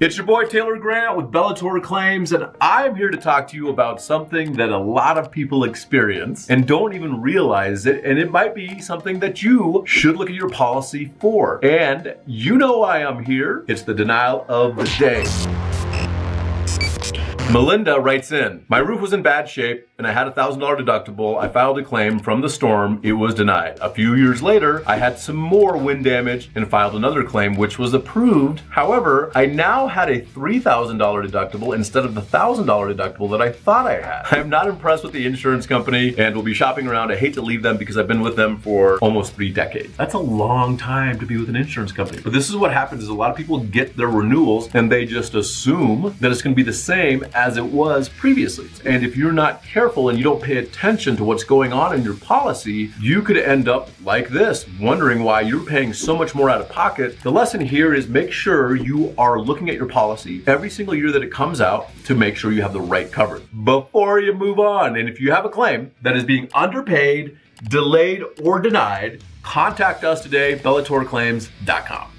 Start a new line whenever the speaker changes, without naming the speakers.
It's your boy Taylor Grant with Bellator Claims, and I'm here to talk to you about something that a lot of people experience and don't even realize it, and it might be something that you should look at your policy for. And you know why I'm here. It's the denial of the day. Melinda writes in, my roof was in bad shape and I had a $1,000 deductible. I filed a claim from the storm. It was denied. A few years later, I had some more wind damage and filed another claim, which was approved. However, I now had a $3,000 deductible instead of the $1,000 deductible that I thought I had. I am not impressed with the insurance company and will be shopping around. I hate to leave them because I've been with them for almost 3 decades. That's a long time to be with an insurance company. But this is what happens is a lot of people get their renewals and they just assume that it's going to be the same as it was previously. And if you're not careful and you don't pay attention to what's going on in your policy, you could end up like this, wondering why you're paying so much more out of pocket. The lesson here is make sure you are looking at your policy every single year that it comes out to make sure you have the right coverage before you move on. And if you have a claim that is being underpaid, delayed, or denied, contact us today, bellatorclaims.com.